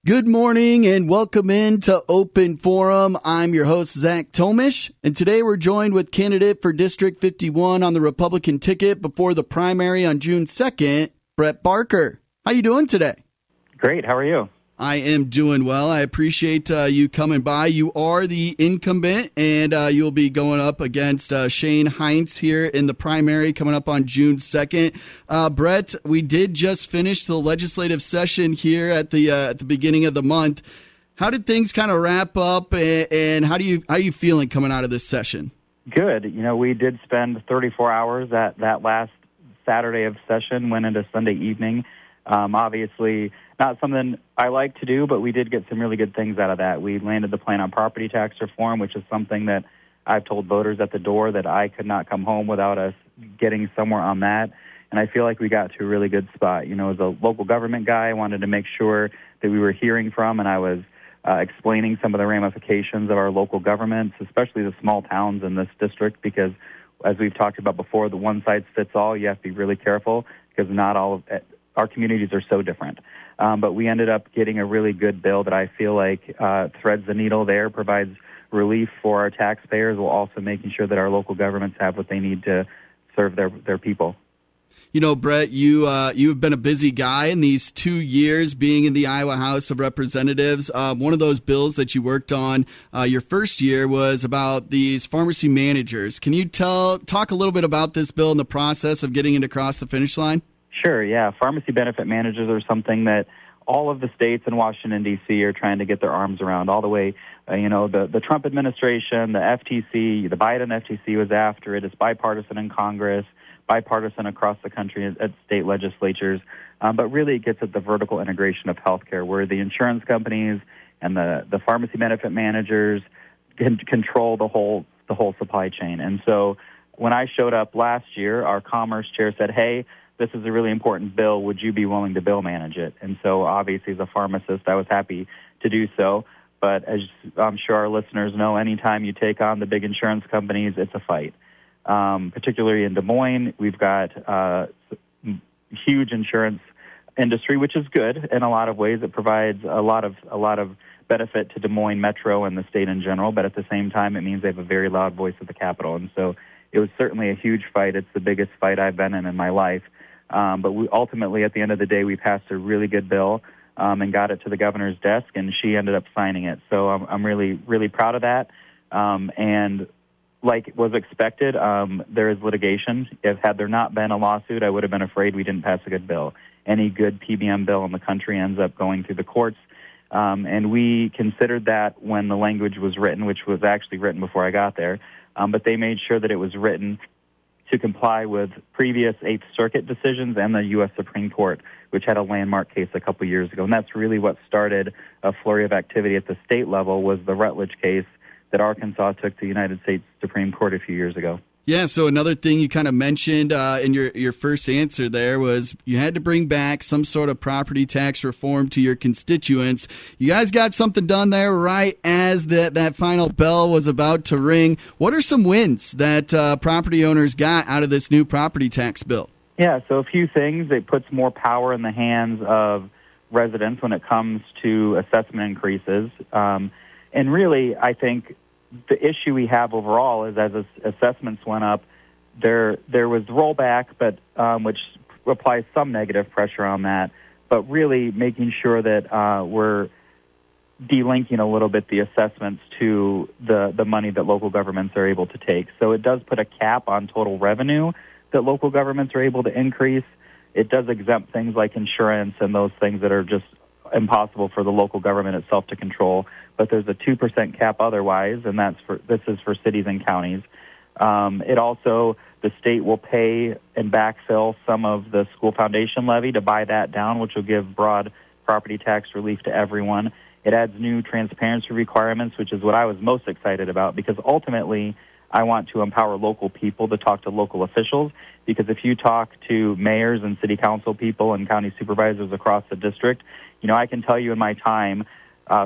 Good morning and welcome into Open Forum. I'm your host, Zach Tomish, and today we're joined with candidate for District 51 on the Republican ticket before the primary on June 2nd, Brett Barker. How you doing today? Great. How are you? I am doing well. I appreciate you coming by. You are the incumbent, and you'll be going up against Shane Heinz here in the primary coming up on June 2nd. Brett, we did just finish the legislative session here at the beginning of the month. How did things kind of wrap up, and how are you feeling coming out of this session? Good. You know, we did spend 34 hours at that last Saturday of session, went into Sunday evening. Obviously, not something I like to do, but we did get some really good things out of that. We landed the plan on property tax reform, which is something that I've told voters at the door that I could not come home without us getting somewhere on that. And I feel like we got to a really good spot. You know, as a local government guy, I wanted to make sure that we were hearing from, and I was explaining some of the ramifications of our local governments, especially the small towns in this district, because as we've talked about before, the one size fits all. You have to be really careful because not all of our communities are so different. But we ended up getting a really good bill that I feel like threads the needle there, provides relief for our taxpayers, while also making sure that our local governments have what they need to serve their people. You know, Brett, you've been a busy guy in these 2 years being in the Iowa House of Representatives. One of those bills that you worked on your first year was about these pharmacy managers. Can you talk a little bit about this bill and the process of getting it across the finish line? Sure, yeah. Pharmacy benefit managers are something that all of the states in Washington, D.C. are trying to get their arms around all the way. The Trump administration, the FTC, the Biden FTC was after it. It's bipartisan in Congress, bipartisan across the country at state legislatures. But really it gets at the vertical integration of healthcare, where the insurance companies and the pharmacy benefit managers can control the whole supply chain. And so when I showed up last year, our commerce chair said, hey, this is a really important bill. Would you be willing to bill manage it? And so obviously as a pharmacist, I was happy to do so. But as I'm sure our listeners know, anytime you take on the big insurance companies, it's a fight. Particularly in Des Moines, we've got huge insurance industry, which is good in a lot of ways. It provides a lot of benefit to Des Moines Metro and the state in general. But at the same time, it means they have a very loud voice at the Capitol. And so it was certainly a huge fight. It's the biggest fight I've been in my life. But we ultimately, at the end of the day, we passed a really good bill and got it to the governor's desk, and she ended up signing it. So I'm really, really proud of that. And like was expected, there is litigation. Had there not been a lawsuit, I would have been afraid we didn't pass a good bill. Any good PBM bill in the country ends up going through the courts. And we considered that when the language was written, which was actually written before I got there. But they made sure that it was written to comply with previous Eighth Circuit decisions and the U.S. Supreme Court, which had a landmark case a couple years ago. And that's really what started a flurry of activity at the state level, was the Rutledge case that Arkansas took to the United States Supreme Court a few years ago. Yeah, so another thing you kind of mentioned in your first answer there was you had to bring back some sort of property tax reform to your constituents. You guys got something done there right as that final bell was about to ring. What are some wins that property owners got out of this new property tax bill? Yeah, so a few things. It puts more power in the hands of residents when it comes to assessment increases. And really, I think the issue we have overall is as assessments went up, there was rollback, but which applies some negative pressure on that. But really making sure that we're delinking a little bit the assessments to the money that local governments are able to take. So it does put a cap on total revenue that local governments are able to increase. It does exempt things like insurance and those things that are just impossible for the local government itself to control. But there's a 2% cap otherwise, and this is for cities and counties. It also, the state will pay and backfill some of the school foundation levy to buy that down, which will give broad property tax relief to everyone. It adds new transparency requirements, which is what I was most excited about, because ultimately I want to empower local people to talk to local officials, because if you talk to mayors and city council people and county supervisors across the district, I can tell you in my time,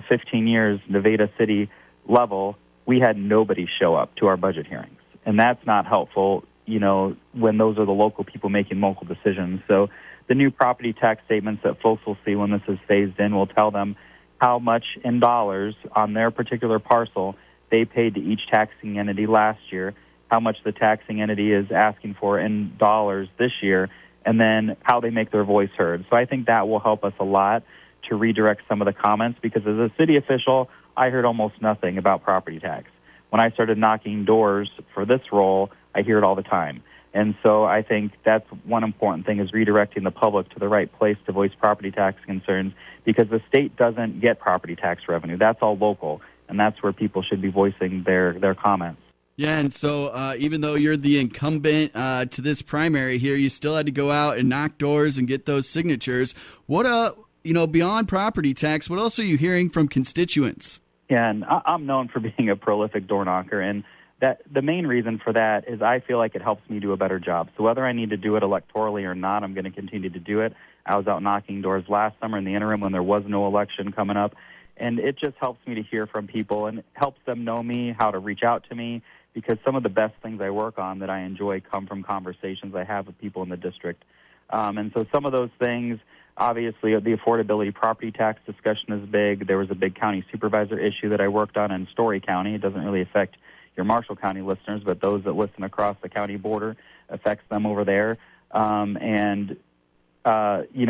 15 years, Nevada City level, we had nobody show up to our budget hearings. And that's not helpful, when those are the local people making local decisions. So the new property tax statements that folks will see when this is phased in will tell them, how much in dollars on their particular parcel they paid to each taxing entity last year, how much the taxing entity is asking for in dollars this year, and then how they make their voice heard. So I think that will help us a lot to redirect some of the comments, because as a city official, I heard almost nothing about property tax. When I started knocking doors for this role, I hear it all the time. And so I think that's one important thing, is redirecting the public to the right place to voice property tax concerns, because the state doesn't get property tax revenue. That's all local, and that's where people should be voicing their comments. Yeah, and so even though you're the incumbent to this primary here, you still had to go out and knock doors and get those signatures. What, beyond property tax, what else are you hearing from constituents? Yeah, and I'm known for being a prolific door knocker, and that the main reason for that is I feel like it helps me do a better job. So whether I need to do it electorally or not, I'm going to continue to do it. I was out knocking doors last summer in the interim when there was no election coming up, and it just helps me to hear from people and helps them know me, how to reach out to me, because some of the best things I work on that I enjoy come from conversations I have with people in the district. And so some of those things, obviously, the affordability property tax discussion is big. There was a big county supervisor issue that I worked on in Story County. It doesn't really affect your Marshall County listeners, but those that listen across the county border, affects them over there.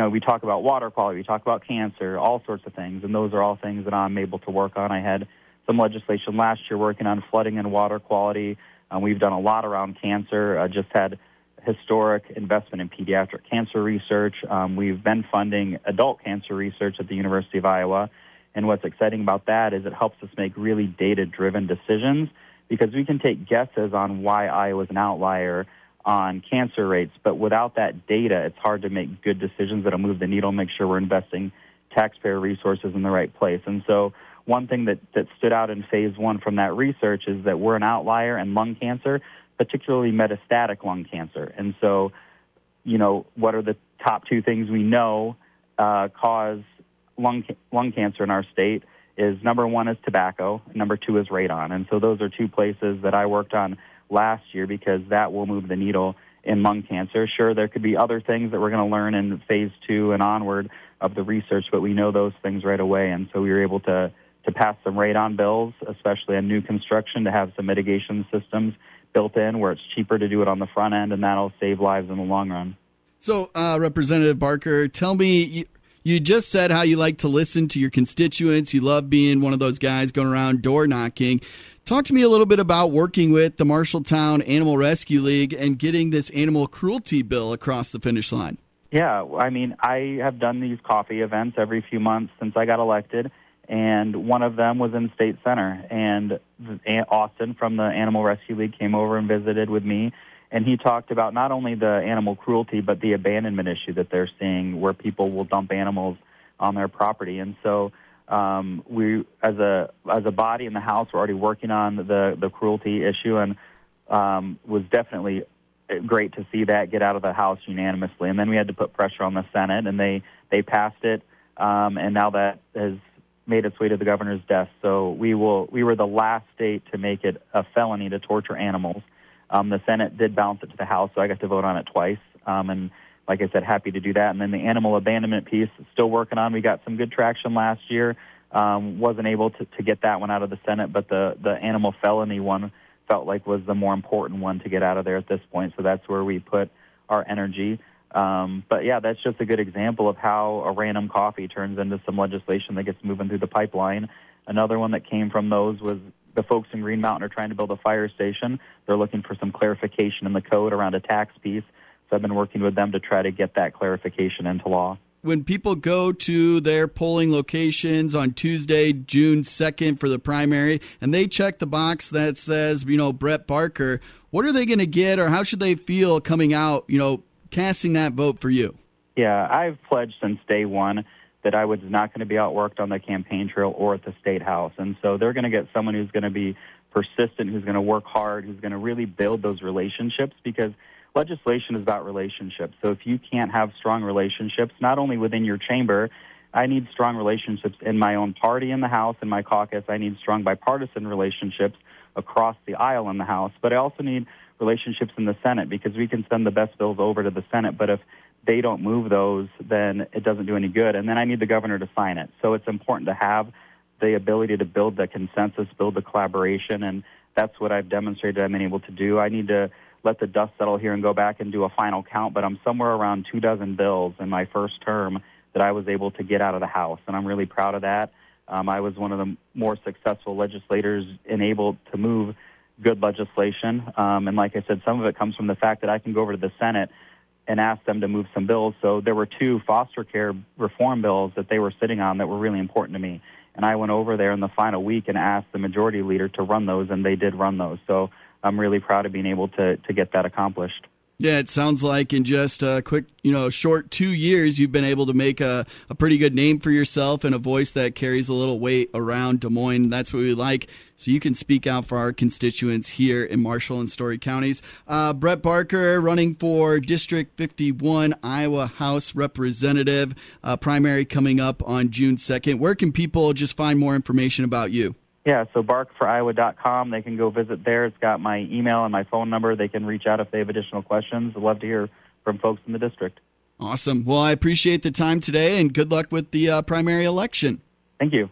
We talk about water quality, we talk about cancer, all sorts of things, and those are all things that I'm able to work on. I had some legislation last year working on flooding and water quality. We've done a lot around cancer. Just had historic investment in pediatric cancer research. We've been funding adult cancer research at the University of Iowa, and what's exciting about that is it helps us make really data-driven decisions, because we can take guesses on why Iowa's an outlier on cancer rates, but without that data, it's hard to make good decisions that'll move the needle and make sure we're investing taxpayer resources in the right place. And so one thing that stood out in phase one from that research is that we're an outlier in lung cancer, particularly metastatic lung cancer. And so, what are the top two things we know cause lung cancer in our state? Is number one is tobacco, number two is radon. And so those are two places that I worked on last year, because that will move the needle in lung cancer. Sure, there could be other things that we're going to learn in phase two and onward of the research, but we know those things right away. And so we were able to pass some radon bills, especially on new construction, to have some mitigation systems built in where it's cheaper to do it on the front end, and that'll save lives in the long run. So, Representative Barker, tell me, you just said how you like to listen to your constituents. You love being one of those guys going around door knocking. Talk to me a little bit about working with the Marshalltown Animal Rescue League and getting this animal cruelty bill across the finish line. Yeah, I have done these coffee events every few months since I got elected, and one of them was in State Center. And Austin from the Animal Rescue League came over and visited with me, and he talked about not only the animal cruelty, but the abandonment issue that they're seeing, where people will dump animals on their property. And so we, as a body in the House, were already working on the cruelty issue, and was definitely great to see that get out of the House unanimously. And then we had to put pressure on the Senate, and they passed it, and now that has made its way to the governor's desk. So we were the last state to make it a felony to torture animals. The Senate did bounce it to the House, so I got to vote on it twice. And like I said, happy to do that. And then the animal abandonment piece, still working on. We got some good traction last year. Wasn't able to get that one out of the Senate, but the animal felony one felt like was the more important one to get out of there at this point. So that's where we put our energy. But yeah, that's just a good example of how a random coffee turns into some legislation that gets moving through the pipeline. Another one that came from those was the folks in Green Mountain are trying to build a fire station. They're looking for some clarification in the code around a tax piece. So I've been working with them to try to get that clarification into law. When people go to their polling locations on Tuesday, June 2nd for the primary, and they check the box that says, Brett Barker, what are they going to get, or how should they feel coming out, casting that vote for you? Yeah, I've pledged since day one that I was not going to be outworked on the campaign trail or at the State House. And so they're going to get someone who's going to be persistent, who's going to work hard, who's going to really build those relationships, because legislation is about relationships. So if you can't have strong relationships, not only within your chamber, I need strong relationships in my own party in the House, in my caucus. I need strong bipartisan relationships across the aisle in the House. But I also need relationships in the Senate, because we can send the best bills over to the Senate. But if they don't move those, then it doesn't do any good. And then I need the governor to sign it. So it's important to have the ability to build the consensus, build the collaboration, and that's what I've demonstrated I've been able to do. I need to let the dust settle here and go back and do a final count, but I'm somewhere around 24 bills in my first term that I was able to get out of the House, and I'm really proud of that. I was one of the more successful legislators enabled to move good legislation, and like I said, some of it comes from the fact that I can go over to the Senate and ask them to move some bills. So there were 2 foster care reform bills that they were sitting on that were really important to me. And I went over there in the final week and asked the majority leader to run those, and they did run those. So I'm really proud of being able to get that accomplished. Yeah, it sounds like in just a quick, short 2 years, you've been able to make a pretty good name for yourself and a voice that carries a little weight around Des Moines. That's what we like. So you can speak out for our constituents here in Marshall and Story counties. Brett Barker running for District 51, Iowa House Representative, primary coming up on June 2nd. Where can people just find more information about you? Yeah, so barkforiowa.com. They can go visit there. It's got my email and my phone number. They can reach out if they have additional questions. I'd love to hear from folks in the district. Awesome. Well, I appreciate the time today, and good luck with the primary election. Thank you.